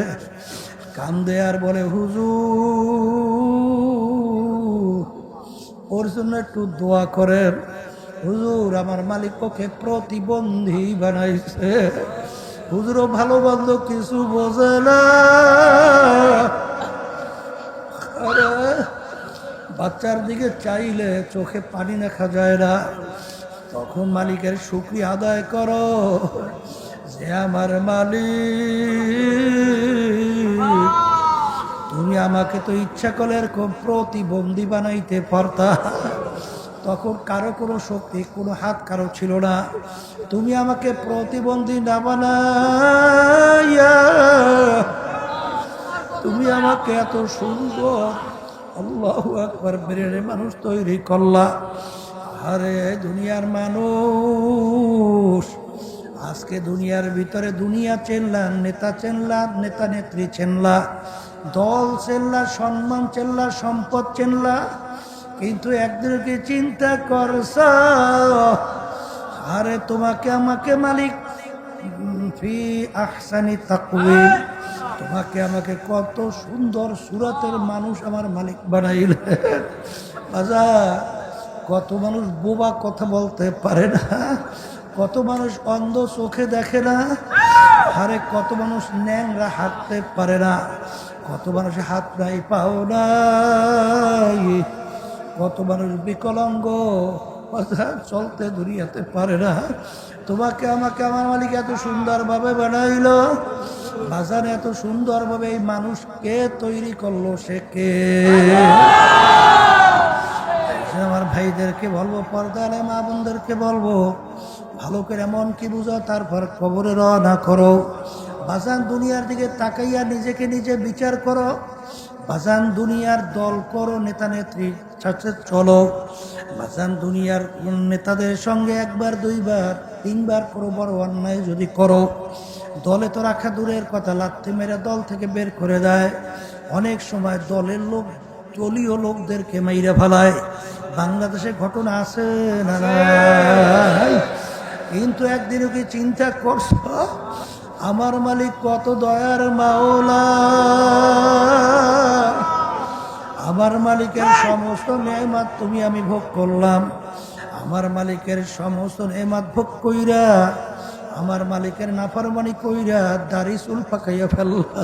কান্দে আর বলে, হুজুর ওর জন্য একটু দোয়া করেন, হুজুর আমার মালিক ওকে প্রতিবন্ধী বানাইছে। হুজুরও ভালো বন্ধ কিছু বোঝে না। আরে বাচ্চার দিকে চাইলে চোখে পানি দেখা যায় না, তখন মালিকের শুকরিয়া আদায় করো যে আমার মালিক তুমি আমাকে তো ইচ্ছা করলে এরকম প্রতিবন্ধী বানাইতে পারতা। তখন কারো কোনো শক্তি, কোনো হাত কারো ছিল না, তুমি আমাকে প্রতিবন্ধী না বানাইয়া তুমি আমাকে এত সুন্দর, আল্লাহু আকবার, বেরেনে মানুষ তৈরি করলা। আরে দুনিয়ার মানুষ আজকে দুনিয়ার ভিতরে দুনিয়া চেনলা, নেতা চেনলা, নেতা নেত্রী চেনলা, দল চেনলা, সম্মান চেনলা, সম্পদ চেনলা, কিন্তু একদিনকে চিন্তা করছ আরে তোমাকে আমাকে মালিক ফি আহসানি তাকওয়িম, তোমাকে আমাকে কত সুন্দর সুরাতের মানুষ আমার মালিক বানাইলেন। বাজার কত মানুষ বোবা, কথা বলতে পারে না, কত মানুষ অন্ধ, চোখে দেখে না, আরে কত মানুষ ন্যাংরা, হাঁটতে পারে না, কত মানুষ হাত নাই, পাও নাই, কত মানুষ বিকলাঙ্গ, চলতে দুনিয়াতে পারে না। তোমাকে আমাকে আমার মালিক এত সুন্দরভাবে বানাইল। বাজার এত সুন্দরভাবে এই মানুষকে তৈরি করলো, সে কে? আমার ভাইদেরকে বলবো, পর্দালে মা বোনদেরকে বলবো, ভালো করে এমন কি বুঝো, তারপর কবরে রওনা করো। বাজান দুনিয়ার দিকে তাকাইয়া নিজেকে নিজে বিচার করো। বাজান দুনিয়ার দল করো, নেতা নেত্রীর সাথে চলো। বাজান দুনিয়ার নেতাদের সঙ্গে একবার, দুইবার, তিনবার করো বড় অন্যায় যদি করো, দলে তো রাখা দূরের কথা, লাথি মেরে দল থেকে বের করে দেয়। অনেক সময় দলের লোক দলীয় লোকদেরকে মাইরা ফেলায়। বাংলাদেশে ঘটনা আছে না নাই? কিন্তু একদিনও কি চিন্তা করছ আমার মালিক কত দয়ার মাওলা? আমার মালিকের সমস্ত নেয়ামত তুমি আমি ভোগ করলাম, আমার মালিকের সমস্ত নেয়ামত ভোগ কইরা আমার মালিকের নাফরমানি কইরা দাড়ি চুল পাকাইয়া ফেললা,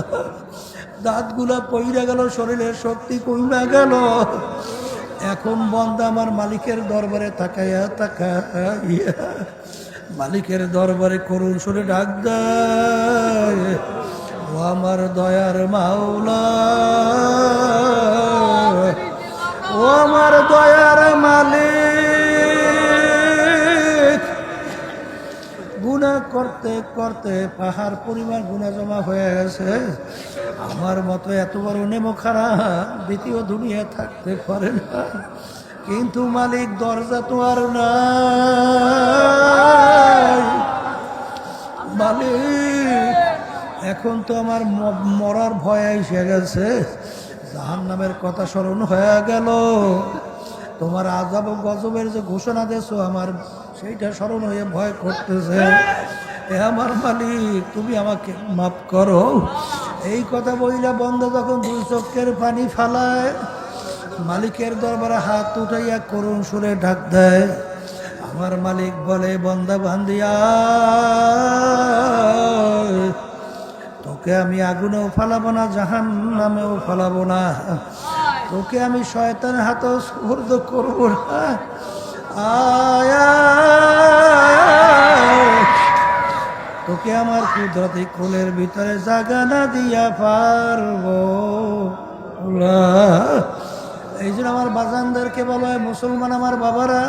দাঁতগুলা পইরা গেল, শরীরের শক্তি কইরা গেল। এখন বন্দা আমার মালিকের দরবারে তাকাইয়া তাকাইয়া মালিকের দরবারে করুণ সুরে ডাক দেয়, ও আমার দয়ার মাওলা, ও আমার দয়ার মালিক, গুনাহ করতে করতে পাহাড় পরিমাণ গুনাহ জমা হয়ে গেছে। আমার মতো এত বড় নেমো খারাপ দ্বিতীয় দুনিয়া থাকতে পারে না, কিন্তু মালিক দরজা তো আর নাই। মালিক এখন তো আমার মরার ভয় এসে গেছে, জাহান্নামের কথা স্মরণ হয়ে গেল। তোমার আযাব ও গজবের যে ঘোষণা দিয়েছো আমার সেইটা স্মরণ হয়ে ভয় করতেছে। এ আমার মালিক, তুমি আমাকে মাফ করো। এই কথা বইলা বন্ধ যখন দুই চোখের পানি ফালায়, মালিকের দরবারে হাত উঠাইয়া করুণ সুরে ডাক দেয়। আমার মালিক বলে, বন্দা বান্দিয়া, তোকে আমি আগুনেও ফালাবো না, জাহান্নামেও ফালাবো না, তোকে আমি শয়তানের হাতেও সুপর্দ করবো না। আয়া তোকে আমার কুদরতি কোলের ভিতরে জাগা না দিয়া পারবো না। এই জন্য আমার বাজানদেরকে বলা হয়, মুসলমান আমার বাবারা,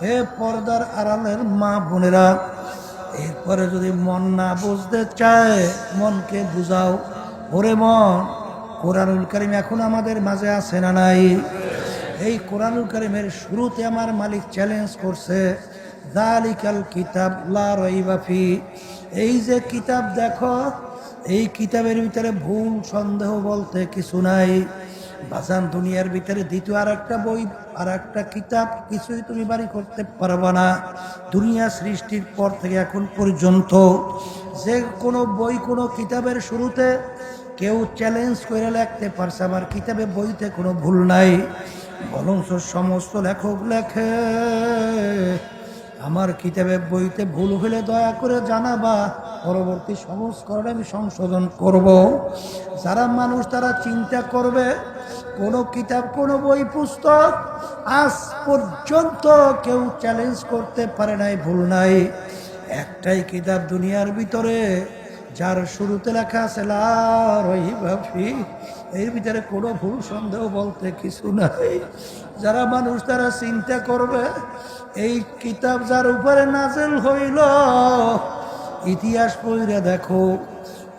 হে পর্দার আড়ালের মা বোনেরা, এরপরে যদি মন না বুঝতে চায় মনকে বুঝাও। ওরে মন, কোরআনুল কারীম এখন আমাদের মাঝে আছে না নাই? এই কোরআনুল কারীমের শুরুতে আমার মালিক চ্যালেঞ্জ করছে, যালিকাল কিতাব লা রাইবা ফি। এই যে কিতাব দেখো, এই কিতাবের ভিতরে ভুল সন্দেহ বলতে কিছু নাই। বাজান, দুনিয়ার ভিতরে দ্বিতীয় আর একটা বই আর একটা কিতাব কিছুই তুমি বাড়ি করতে পারবে না। দুনিয়া সৃষ্টির পর থেকে এখন পর্যন্ত যে কোনো বই কোনো কিতাবের শুরুতে কেউ চ্যালেঞ্জ করে লিখতে পারছে আমার কিতাবে বইতে কোনো ভুল নাই। বরঞ্চ সমস্ত লেখক লেখে, আমার কিতাবে বইতে ভুল হলে দয়া করে জানাবা, পরবর্তী সংস্করণে আমি সংশোধন করব। যারা মানুষ তারা চিন্তা করবে, কোনো কিতাব কোনো বই পুস্তক আজ পর্যন্ত কেউ চ্যালেঞ্জ করতে পারে নাই, ভুল নাই। একটাই কিতাব দুনিয়ার ভিতরে যার শুরুতে লেখা আছে লা রাইবা ফি, এর ভিতরে কোনো ভুল সন্দেহ বলতে কিছু নাই। যারা মানুষ তারা চিন্তা করবে, এই কিতাব যার উপরে নাযিল হইল, ইতিহাস পড়ে দেখো,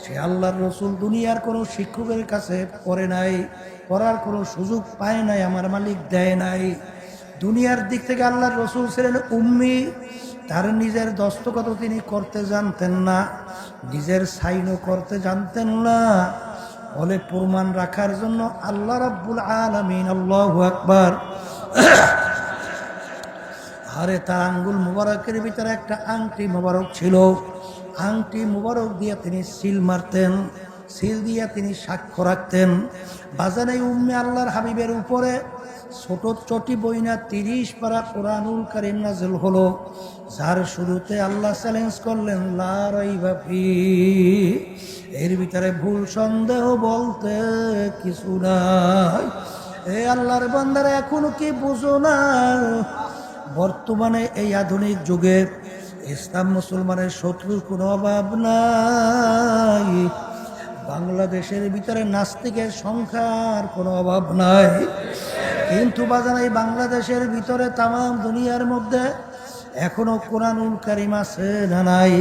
সে আল্লাহর রসুল দুনিয়ার কোনো শিক্ষকের কাছে পড়ে নাই, পড়ার কোনো সুযোগ পায় নাই, আমার মালিক দেয় নাই। দুনিয়ার দিক থেকে আল্লাহর রসুল ছিলেন উম্মি, তার নিজের দস্তখত তিনি করতে জানতেন না, নিজের সাইনও করতে জানতেন না। বলে প্রমাণ রাখার জন্য আল্লাহ রাব্বুল আলামিন, আল্লাহু আকবার, আরে তার আঙ্গুল মুবারকের ভিতরে একটা আংটি মুবারক ছিল, আংটি মুবারক দিয়ে তিনি সিল মারতেন, সিল দিয়ে তিনি সাক্ষ্য রাখতেন। বাজানে উম্মে আল্লাহর হাবিবের উপরে ছোট চটি বইনা 30 পারা কোরআনুল কারীম নাযিল হলো, যার শুরুতে আল্লাহ চ্যালেঞ্জ করলেন লা রাইবা ফি, এর ভিতরে ভুল সন্দেহ বলতে কিছু নাই। এ আল্লাহর বান্দারা এখনো কি বুঝো না? বর্তমানে এই আধুনিক যুগে ইসলাম মুসলমানের শত্রুর কোনো অভাব নাই। বাংলাদেশের ভিতরে নাস্তিকের সংখ্যার কোনো অভাব নাই, কিন্তু বাজান এই বাংলাদেশের ভিতরে তামাম দুনিয়ার মধ্যে এখনো কোরআনুল কারীম আছে না নাই?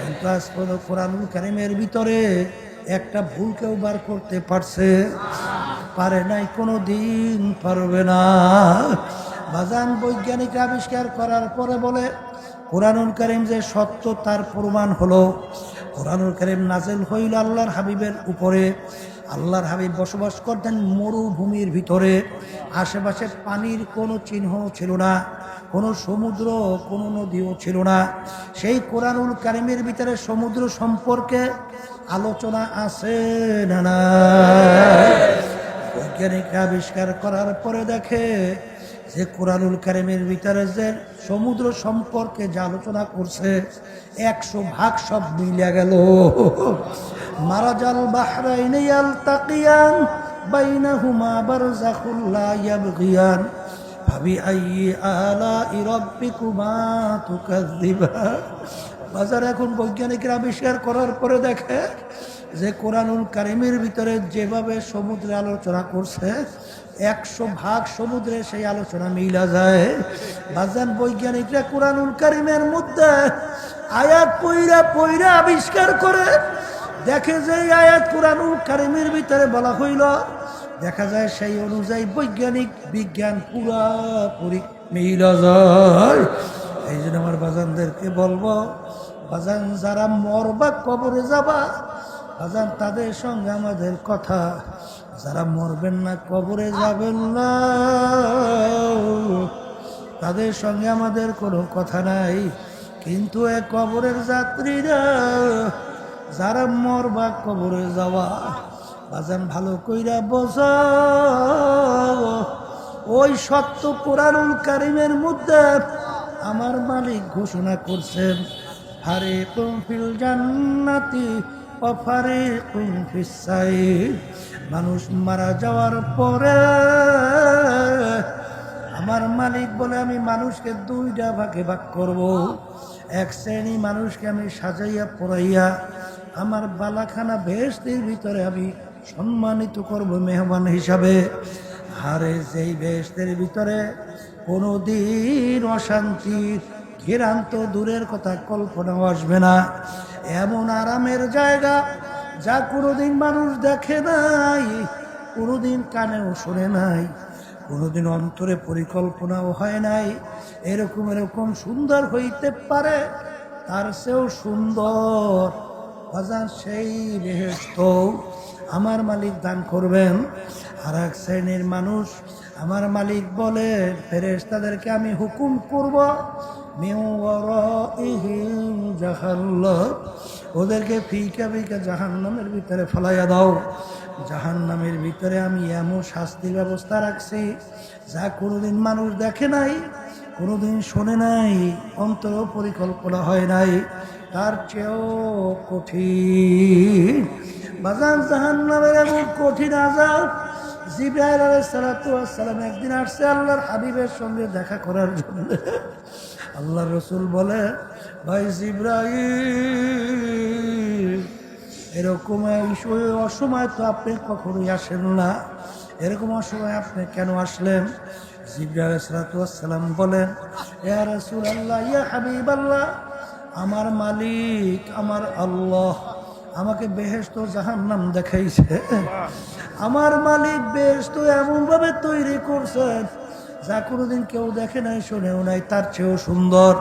কিন্তু আজ পর্যন্ত কোরআনুল কারীমের ভিতরে একটা ভুল কেউ বার করতে পারছে? পারে নাই, কোনো দিন পারবে না। বাজান, বৈজ্ঞানিক আবিষ্কার করার পরে বলে কোরআনুল কারীম যে সত্য তার প্রমাণ হলো। কোরআনুল কারীম নাযিল হইল আল্লাহর হাবিবের উপরে। আল্লাহর হাবিব বসবাস করতেন মরুভূমির ভিতরে, আশেপাশে পানির কোনো চিহ্ন ছিল না, কোনো সমুদ্র কোনো নদীও ছিল না। সেই কোরআনুল কারীমের ভিতরে সমুদ্র সম্পর্কে আলোচনা আছে না না? বৈজ্ঞানিক আবিষ্কার করার পরে দেখে যে কোরআনুল কারীমের ভিতরে যে সমুদ্র সম্পর্কে যে আলোচনা করছে 100 ভাগ সব মিলে গেল। মারাজাল বাহরাইনি ইয়ালতাকিয়ান বাইনাহুমা বারযাখুল লা ইয়াবগিয়ান ফাবিআইয়ি আলা'i রাব্বিকুমা তুকাযযিবান। বাজার এখন বৈজ্ঞানিকরা আবিষ্কার করার পরে দেখে যে কোরআনুল কারীমের ভিতরে যেভাবে সমুদ্রে আলোচনা করছে 100 ভাগ সমুদ্রে সেই আলোচনা মিলা যায়। বাজান, বৈজ্ঞানিকরা কোরআনুল কারীমের মধ্যে আয়াত পইরা পইরা আবিষ্কার করে দেখে যে এই আয়াত কোরআনুল কারীমের ভিতরে বলা হইল, দেখা যায় সেই অনুযায়ী বৈজ্ঞানিক বিজ্ঞান পুরাপুরি মিল যায়। এই জন্য আমার বাজানদেরকে বলবো, বাজান যারা মরবা কবরে যাবা, বাজান তাদের সঙ্গে আমাদের কথা, যারা মরবেন না কবরে যাবেন না তাদের সঙ্গে আমাদের কোনো কথা নাই। কিন্তু এ কবরের যাত্রীরা যারা মরবা কবরে যাওয়া, বাজান ভালো কইরা বোঝা, ওই সত্য কোরআনুল কারীমের মধ্যে আমার মালিক ঘোষণা করছেন, ফারিকুম ফিল জান্নাতি ওয়া ফারিকুম ফিস সাইর। মানুষ মারা যাওয়ার পরে আমার মালিক বলে আমি মানুষকে দুইটা ভাগে ভাগ করব। এক শ্রেণী মানুষকে আমি সাজাইয়া পড়াইয়া আমার বালাখানা বেহেশতের ভিতরে আমি সম্মানিত করব মেহমান হিসাবে। আরে যেই বেহেশতের ভিতরে কোনোদিন অশান্তির ঘেরান তো দূরের কথা, কল্পনাও আসবে না। এমন আরামের জায়গা যা কোনোদিন মানুষ দেখে নাই, কোনোদিন কানেও শোনে নাই, কোনোদিন অন্তরে পরিকল্পনাও হয় নাই। এরকম সুন্দর হইতে পারে, তার চেয়েও সুন্দর বাজার সেই বেহেশত আমার মালিক দান করবেন। আর এক শ্রেণীর মানুষ আমার মালিক বলে, ফেরেশতাদেরকে আমি হুকুম করব, ওদেরকে ফিকা ফিকা জাহান্নামের ভিতরে ফেলাইয়া দাও। জাহান্নামের ভিতরে আমি এমন শাস্তির ব্যবস্থা রাখছি যা কোনোদিন মানুষ দেখে নাই, কোনোদিন শোনে নাই, অন্তর পরিকল্পনা হয় নাই, তার চেয়েও কঠিন। বাজান জাহান্নামের এমন কঠিন আযাব, জিবরাইল আলাইহিস সালাতু ওয়াস সালাম একদিন আসছে আল্লাহর হাবিবের সঙ্গে দেখা করার জন্য। আল্লাহর রাসূল বলে, ভাই জিবরাইল, এরকম অসময় তো আপনি কখনোই আসেন না, এরকম অসময় আপনি কেন আসলেন? জিবরাইল আলাইহিস সালাতু ওয়াস সালাম বলেন, ইয়া রাসূলুল্লাহ, ইয়া হাবিবাল্লাহ, আমার মালিক আমার আল্লাহ আমাকে বেহেশত জাহান্নাম দেখাইছে। আমার মালিক বেহেশত এমনভাবে তৈরি করছেন যা কোনোদিন কেউ দেখে নাই, শোনেও নাই, তার চেয়েও সুন্দর।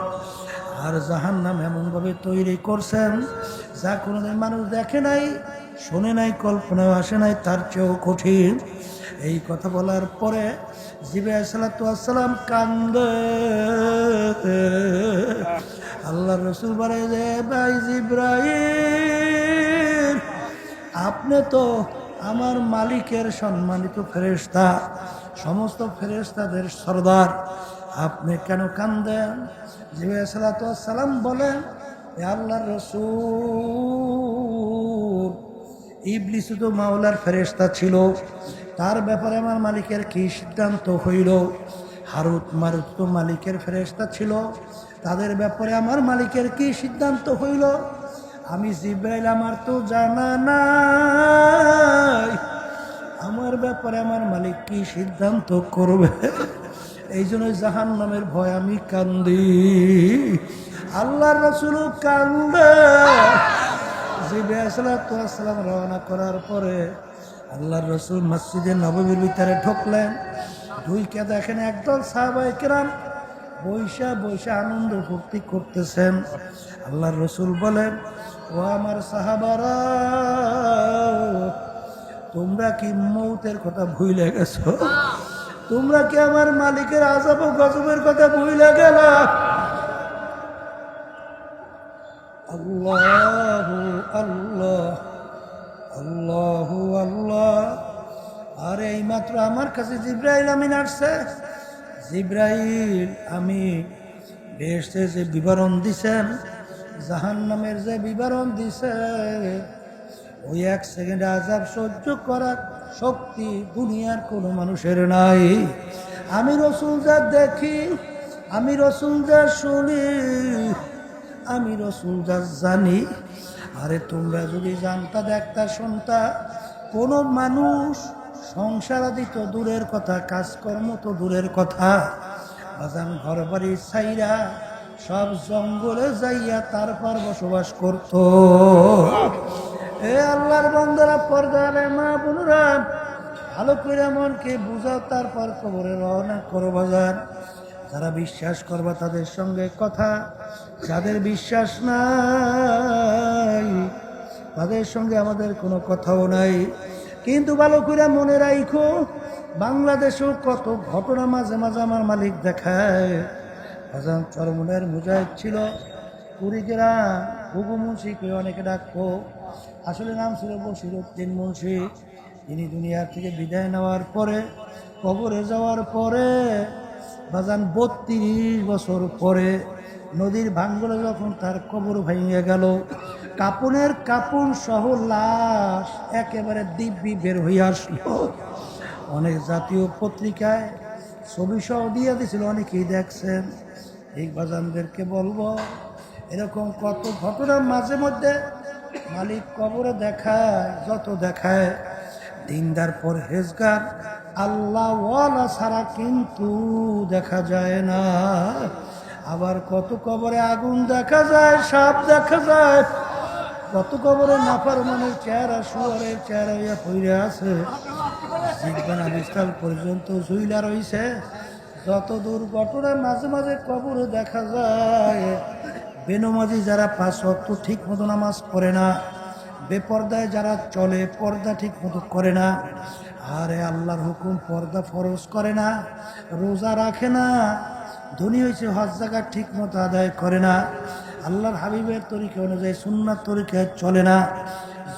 আর জাহান্নাম এমনভাবে তৈরি করছেন যা কোনোদিন মানুষ দেখে নাই, শোনে নাই, কল্পনাও আসে নাই, তার চেয়েও কঠিন। এই কথা বলার পরে জিবরাইল আলাইহিস সালাতু ওয়াস সালাম কান্দে। আল্লাহর রাসূল বলে যে, ভাই জিবরাইল, আপনি তো আমার মালিকের সম্মানিত ফেরেশতা, সমস্ত ফেরেশতাদের সরদার, আপনি কেন কান্দেন? জিবরাইল আলাইহিস সালাতু ওয়াস সালাম বলেন, হে আল্লাহর রাসূল, ইবলিস তো মাওলার ফেরেশতা ছিল, তার ব্যাপারে আমার মালিকের কি সিদ্ধান্ত হইল? হারুত মারুত তো মালিকের ফেরেশতা ছিল, তাদের ব্যাপারে আমার মালিকের কি সিদ্ধান্ত হইল? আমি জিবরাইল, আমার তো জানা নাই আমার ব্যাপারে আমার মালিক কি সিদ্ধান্ত করবে। এই জন্য জাহান্নামের ভয় আমি কান্দি। আল্লাহর রাসূল কান্দে। জিবরাইল সাল্লাল্লাহু আলাইহি ওয়াসাল্লাম রওনা করার পরে আল্লাহর রাসূল মসজিদে নববীর ভিতরে ঢুকলেন। ঢুইকে দেখেন একদল সাহাবায়ে কেরাম বৈশা বৈশা আনন্দ ফুর্তি করতেছেন। আল্লাহর রাসূল বলেন, ও আমার সাহাবারা, তোমরা কি মৌতের কথা ভুলে গেছো? তোমরা কি আমার মালিকের আযাব ও গজবের কথা ভুলে গেলা? আল্লাহু আল্লাহ, আল্লাহু আল্লাহ। আর এইমাত্র আমার কাছে জিবরাইল আমিন আসছে। জিবরাইল আমি বেহেশতে যে বিবরণ দিছেন, জাহান্নামের যে বিবরণ দিছে, ওই এক সেকেন্ডে আযাব সহ্য করার শক্তি দুনিয়ার কোনো মানুষের নাই। আমি রাসূল যা দেখি, আমি রাসূল যা শুনি, আমি রাসূল যা জানি। আরে তোমরা যদি জানতা, দেখতা, শুনতা, কোনো মানুষ সংসারাদি তো দূরের কথা, কাজকর্ম তো দূরের কথা, বাজান ঘর বাড়ি ছাইরা সব জঙ্গলে যাইয়া তারপর বসবাস করত। এ আল্লাহর বান্দারা, পর্দারে মা বোনেরা, ভালো করে মনকে বুঝাও, তারপর কবরে রওনা করো বাজার। যারা বিশ্বাস করবা তাদের সঙ্গে কথা, যাদের বিশ্বাস নাই তাদের সঙ্গে আমাদের কোনো কথাও নাই। কিন্তু ভালো করে মনে রাখো, বাংলাদেশেও কত ঘটনা মাঝে মাঝে আমার মালিক দেখায়। হাসান চরমনের মুজাহিদ ছিল, কুড়িগ্রাম হুগু মুন্সিকে অনেকে ডাকতো, আসলে নাম ছিল বশিরউদ্দিন মুন্সি। তিনি দুনিয়ার থেকে বিদায় নেওয়ার পরে, কবরে যাওয়ার পরে বাজান 32 বছর পরে নদীর ভাঙ্গলে যখন তার কবর ভেঙে গেল, কাপনের কাপড় সহ লাশ একেবারে দিব্যি বের হয়ে আসলো। অনেক জাতীয় পত্রিকায় ছবি সহ দিয়ে দিয়েছিল, অনেকেই দেখছেন। এই বাজানদেরকে বলবো, এরকম কত ঘটনা মাঝে মধ্যে মালিক কবরে দেখায়। যত দেখায় দিনদার পরহেজগার আল্লাহ ওয়ালা ছাড়া কিন্তু দেখা যায় না। আবার কত কবরে আগুন দেখা যায়, সাপ দেখা যায়, কত কবরে নাফরমানের চেহারা শুয়ারের চেহারা হইয়া পড়ে আছে, জিহ্বা বিস্তার পর্যন্ত ঝুইলা রইছে। যত দুর্ঘটনা মাঝে মাঝে কবরে দেখা যায়। বেনমাজি যারা 5 ওয়াক্ত ঠিক মতো নামাজ পড়ে না, বেপর্দায় যারা চলে, পর্দা ঠিক মতো করে না, আরে আল্লাহর হুকুম পর্দা ফরজ করে না, রোজা রাখে না, ধনী হয়েছে হজ জাকাত ঠিক মতো আদায় করে না, আল্লাহর হাবিবের তরিকা অনুযায়ী সুন্নাত তরিকায় চলে না,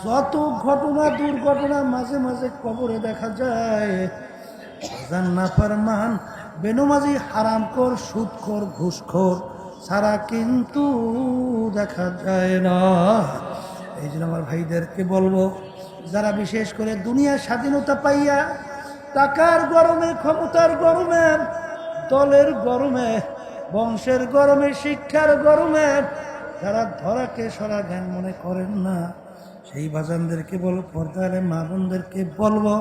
যত ঘটনা দুর্ঘটনা মাঝে মাঝে কবরে দেখা যায়। নাফরমান, বেনমাজি, হারামখোর, সুদখোর, ঘুষখোর ছাড়া কিন্তু দেখা যায় না। এই জন্য আমার ভাইদেরকে বলবো, যারা বিশেষ করে দুনিয়ার স্বাধীনতা পাইয়া টাকার গরমে, ক্ষমতার গরমে, দলের গরমে, বংশের গরমে, শিক্ষার গরমে যারা ধরাকে সরা জ্ঞান মনে করেন না, সেই বাজানদেরকে বলবো, পর্দার মা বোনদেরকে বলবো,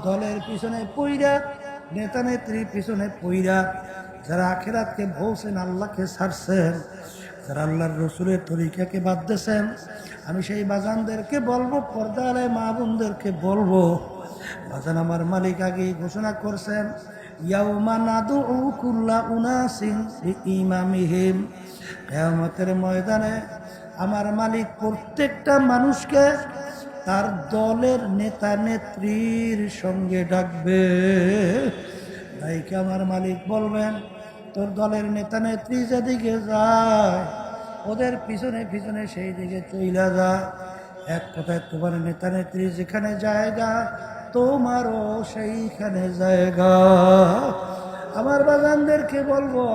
দলের পিছনে পইরা, নেতা নেত্রীর পিছনে পইরা যারা আখেরাতকে ভুলছেন, আল্লাহকে ছাড়ছেন, যারা আল্লাহর রসুলের তরিকাকে বাদ দিয়েছেন, আমি সেই বাজানদেরকে বলবো, পর্দার মা বোনদেরকে বলবো, বাজান আমার মালিক আগেই ঘোষণা করছেন, ইয়াউমা নাদউ কুল্লা উনাসিন বিইমামিহিম, কিয়ামতের ময়দানে আমার মালিক প্রত্যেকটা মানুষকে তার দলের নেতা নেত্রীর সঙ্গে ডাকবে। তাইকে আমার মালিক বলবেন, তোর দলের নেতা নেত্রী যেদিকে যায় ওদের পিছনে পিছনে সেই দিকে চইলা যা। এক কথায় তোমার নেতা নেত্রী যেখানে জায়গা, তোমারও সেইখানে জায়গা। আমার বাগানদেরকে বলবো,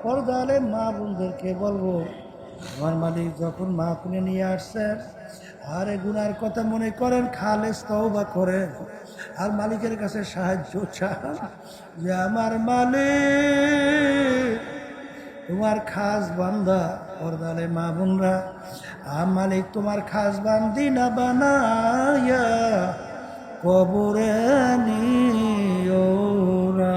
পর্দালে মা বোনদেরকে বলবো, আমার মালিক যখন মা তুলে নিয়ে আসছেন, আরে গুনার কথা মনে করেন, খালেস তওবা করেন, আর মালিকের কাছে সাহায্য চান যে আমার মালিক তোমার খাস বান্দা। পর্দালে মা বোনরা, মালিক তোমার খাস বান্দি না বানায়া কবরে নিও না।